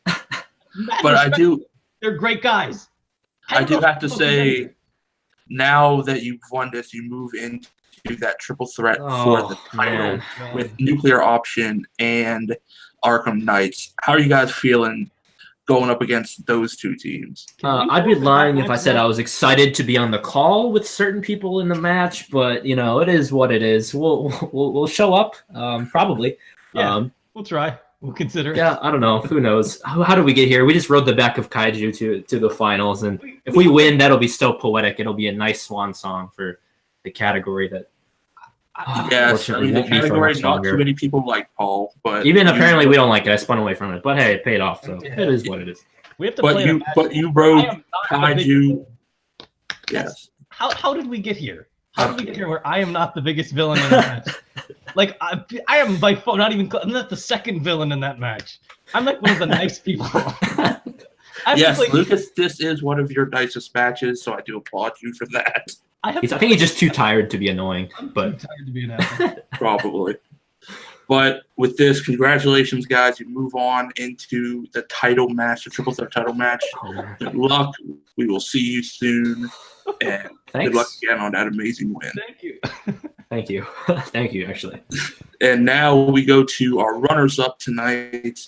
But I do. They're great guys. I do have to say, now that you've won this, you move into that triple threat for the title with Nuclear Option and Arkham Knights. How are you guys feeling going up against those two teams? I'd be lying if I said I was excited to be on the call with certain people in the match, but you know, it is what it is. We'll show up, probably. Yeah, we'll try. We'll consider it. Yeah, I don't know. Who knows? How did we get here? We just rode the back of Kaiju to the finals, and if we win, that'll be so poetic. It'll be a nice swan song for the category that. Yes, I mean, the category not too many people like Paul, but even apparently we don't like it. I spun away from it, but hey, it paid off, so it is what it is. We have to play. But you rode Kaiju. Yes. How did we get here? How did we get here where I am not the biggest villain in the match? Like, I am by far not even. I'm not the second villain in that match. I'm like one of the nice people. Yes, Lucas, this is one of your nicest matches, so I do applaud you for that. I think he's just too tired to be annoying. But too tired to be an asshole. Probably. But with this, congratulations, guys. You move on into the title match, the triple threat title match. Good luck. We will see you soon. And good luck again on that amazing win. Thank you. Thank you. Thank you, actually. And now we go to our runners-up tonight,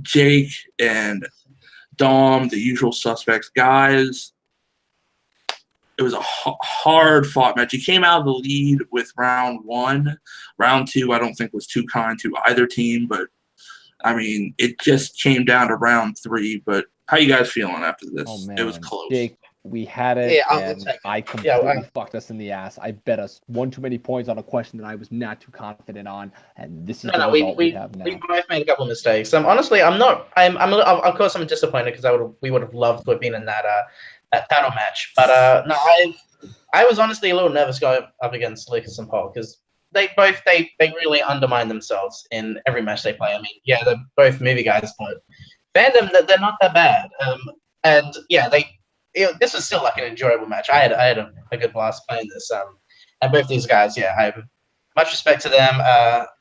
Jake and Dom, the usual suspects. Guys, it was a hard-fought match. You came out of the lead with round 1. Round 2, I don't think, was too kind to either team, but, I mean, it just came down to round 3. But how you guys feeling after this? Oh, man. It was close. Jake, we had it, and I completely fucked us in the ass. I bet us one too many points on a question that I was not too confident on, and this is the result we have now. We both made a couple of mistakes. Honestly, I'm of course I'm disappointed because we would have loved to have been in that title match. But no, I was honestly a little nervous going up against Lucas and Paul because they really undermine themselves in every match they play. I mean, yeah, they're both movie guys, but Fandom, they're not that bad. And yeah, this was still like an enjoyable match. I had a good blast playing this. And both these guys, yeah, I have much respect to them.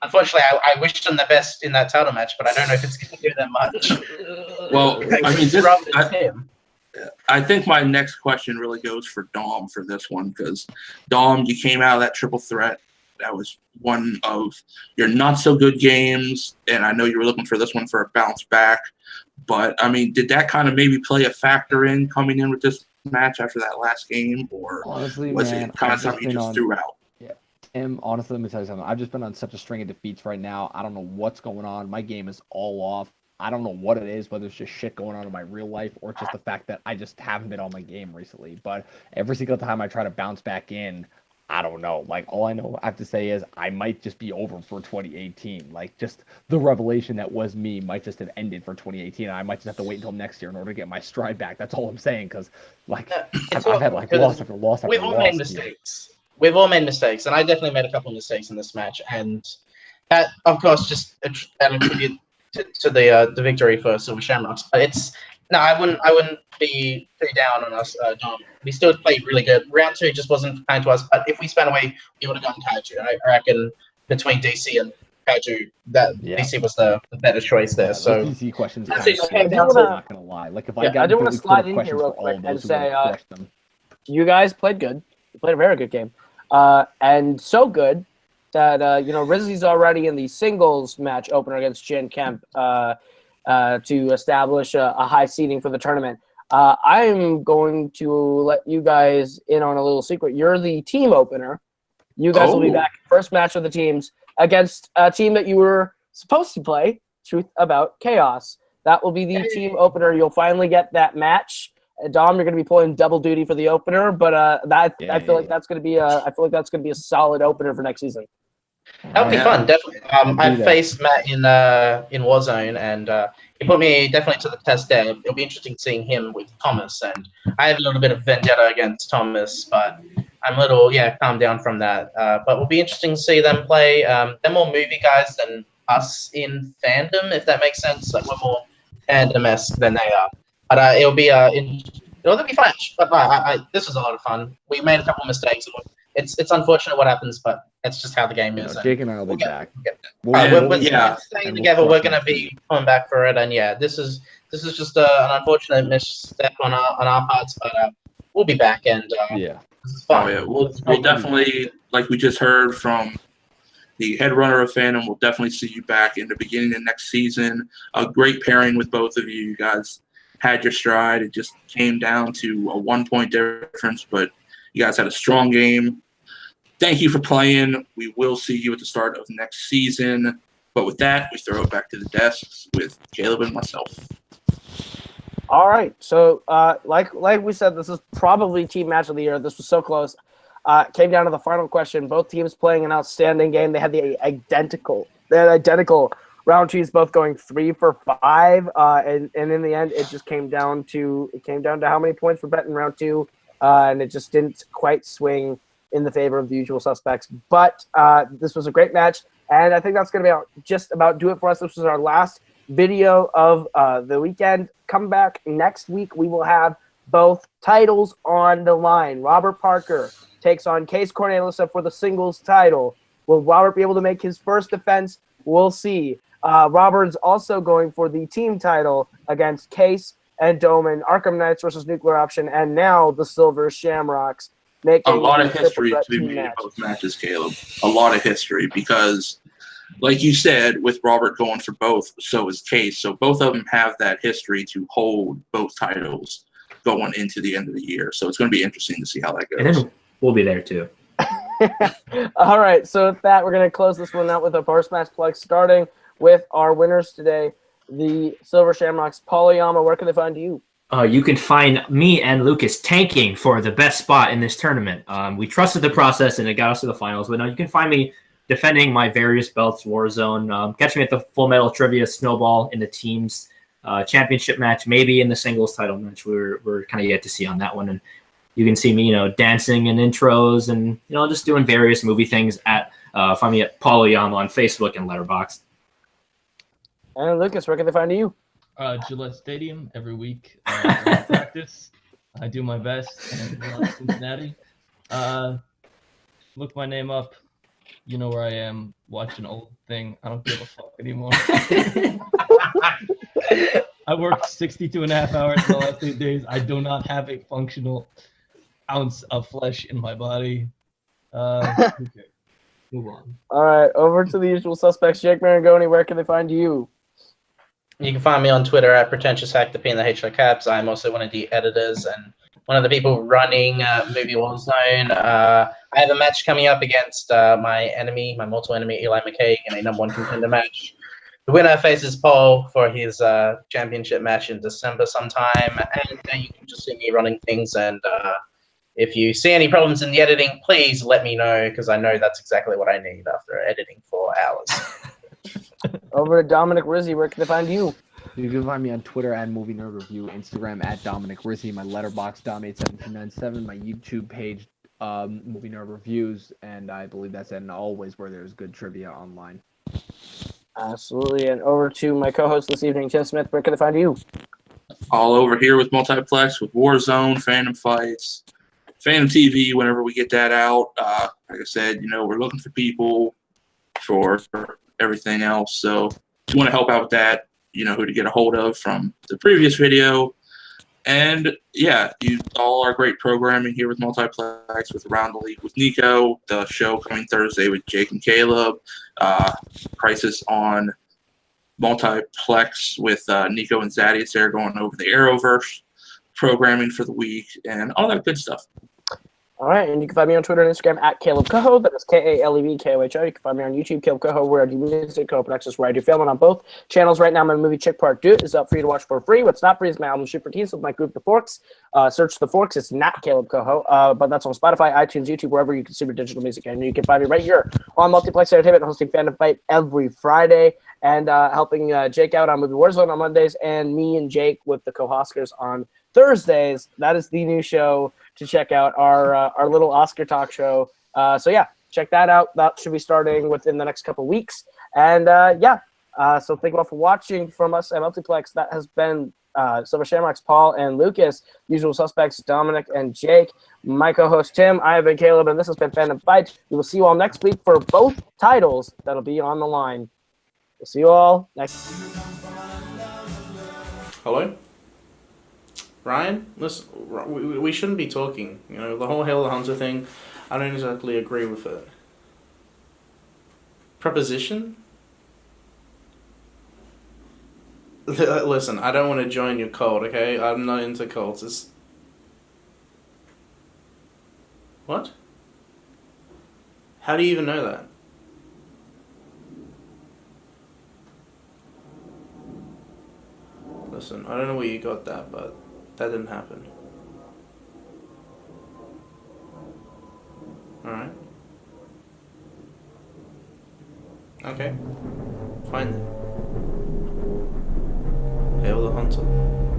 Unfortunately, I wish them the best in that title match, but I don't know if it's going to do them much. Well, I mean, I think my next question really goes for Dom for this one because Dom, you came out of that triple threat. That was one of your not so good games, and I know you were looking for this one for a bounce back. But, I mean, did that kind of maybe play a factor in coming in with this match after that last game? Or honestly, was man, it kind of something you just threw out? Yeah. Honestly, let me tell you something. I've just been on such a string of defeats right now. I don't know what's going on. My game is all off. I don't know what it is, whether it's just shit going on in my real life or just the fact that I just haven't been on my game recently. But every single time I try to bounce back in, I don't know. Like, all I have to say is I might just be over for 2018. Like, just the revelation that was me might just have ended for 2018. And I might just have to wait until next year in order to get my stride back. That's all I'm saying. Because, like, I've had, like, loss after loss after loss. We've all made mistakes. We've all made mistakes. And I definitely made a couple of mistakes in this match. And that, of course, just attribute to the victory for Silver Shamrocks. But I wouldn't be too down on us, Dom. We still played really good. Round 2 just wasn't kind to us, but if we spun away, we would have gotten Kaiju. I reckon between DC and Kaiju, DC was the better choice there. So DC questions. I'm not gonna lie. Like, if I do want to slide in here real quick and say, you guys played good. You played a very good game, and so good that Rizzy's already in the singles match opener against Jen Kemp to establish a high seeding for the tournament. I'm going to let you guys in on a little secret. You're the team opener. You guys will be back. First match of the teams against a team that you were supposed to play, Truth About Chaos. That will be the team opener. You'll finally get that match. Dom, you're going to be pulling double duty for the opener, but I feel like that's going to be a solid opener for next season. That would be fun, definitely. I faced Matt in Warzone, and he put me definitely to the test there. It'll be interesting seeing him with Thomas, and I have a little bit of vendetta against Thomas, but I'm a little calmed down from that. But it'll be interesting to see them play. They're more movie guys than us in fandom, if that makes sense. Like we're more fandom-esque than they are. But it'll be fun. But this was a lot of fun. We made a couple of mistakes. It's unfortunate what happens, but that's just how the game is. Jake and I will be back. We're staying together. We're going to be coming back for it, and this is just an unfortunate misstep on our parts, but we'll be back, and this is fun. Oh yeah, we'll definitely, like we just heard from the head runner of Fandom, we'll definitely see you back in the beginning of next season. A great pairing with both of you. You guys had your stride. It just came down to a 1-point difference, but you guys had a strong game. Thank you for playing. We will see you at the start of next season. But with that, we throw it back to the desks with Caleb and myself. All right. So, like we said, this is probably team match of the year. This was so close. Came down to the final question. Both teams playing an outstanding game. They had identical round twos, both going 3 for 5. And in the end, it just came down to how many points were bet in round 2. And it just didn't quite swing in the favor of the usual suspects. But this was a great match, and I think that's going to be just about do it for us. This was our last video of the weekend. Come back next week. We will have both titles on the line. Robert Parker takes on Case Cornelissa for the singles title. Will Robert be able to make his first defense? We'll see. Robert's also going for the team title against Case and Doman, Arkham Knights versus Nuclear Option, and now the Silver Shamrocks. A lot of history to be made in both matches, Caleb. A lot of history because, like you said, with Robert going for both, so is Case. So both of them have that history to hold both titles going into the end of the year. So it's going to be interesting to see how that goes. And then we'll be there too. All right. So with that, we're going to close this one out with a first match plug, starting with our winners today, the Silver Shamrocks. Polyama, where can they find you? You can find me and Lucas tanking for the best spot in this tournament. We trusted the process, and it got us to the finals. But now you can find me defending my various belts, Warzone. Catch me at the Full Metal Trivia Snowball in the teams championship match, maybe in the singles title match. We're kind of yet to see on that one. And you can see me, dancing in intros and, just doing various movie things find me at Polyama on Facebook and Letterboxd. And Lucas, where can they find you? Gillette Stadium every week. I practice. I do my best. And Cincinnati. Look my name up. You know where I am. Watch an old thing. I don't give a fuck anymore. I worked 62.5 hours in the last 8 days. I do not have a functional ounce of flesh in my body. Okay. Move on. All right. Over to the usual suspects. Jake Marangoni, where can they find you? You can find me on Twitter at Pretentious's, the P and the H like caps. I'm also one of the editors and one of the people running Movie Warzone. I have a match coming up against my mortal enemy, Eli McKay, in a #1 contender match. The winner faces Paul for his championship match in December sometime. And you can just see me running things. And if you see any problems in the editing, please let me know, because I know that's exactly what I need after editing for hours. Over to Dominic Rizzi, where can they find you? You can find me on Twitter at Movie Nerd Review, Instagram at Dominic Rizzi, my letterbox Dom81797, my YouTube page Movie Nerd Reviews, and I believe that's and always where there's good trivia online. Absolutely. And over to my co-host this evening, Tim Smith, where can they find you? All over here with Multiplex, with Warzone, Phantom Fights, Phantom TV, whenever we get that out. Like I said, we're looking for people for everything else. So if you want to help out with that, you know who to get a hold of from the previous video. And yeah, all our great programming here with Multiplex, with Around the League with Nico, the show coming Thursday with Jake and Caleb, Crisis on Multiplex with Nico and Zadius there going over the Arrowverse programming for the week, and all that good stuff. All right, and you can find me on Twitter and Instagram at Caleb Coho. That is KALEBKOHO. You can find me on YouTube, Caleb Coho, where I do music, co-productions, where I do filming on both channels. Right now, my movie Chick Part 2 is up for you to watch for free. What's not free is my album Shoot for Teens with my group The Forks. Search The Forks. It's not Caleb Coho, but that's on Spotify, iTunes, YouTube, wherever you consume your digital music. And you can find me right here on Multiplex Entertainment, hosting Fandom Fight every Friday, and helping Jake out on Movie Warzone on Mondays, and me and Jake with the Co-Oscars on Thursdays. That is the new show to check out, our little Oscar talk show. So yeah, check that out. That should be starting within the next couple weeks. And so thank you all for watching from us at Multiplex. That has been Silver Shamrocks, Paul, and Lucas. Usual suspects, Dominic and Jake. My co-host Tim. I have been Caleb, and this has been Fandom Fight. We will see you all next week for both titles that'll be on the line. We'll see you all next. Hello? Ryan, listen, we shouldn't be talking. You know, the whole Hail the Hunter thing, I don't exactly agree with it. Preposition? Listen, I don't want to join your cult, okay? I'm not into cults. What? How do you even know that? Listen, I don't know where you got that, but that didn't happen. Alright. Okay. Fine then. Hail the Hunter.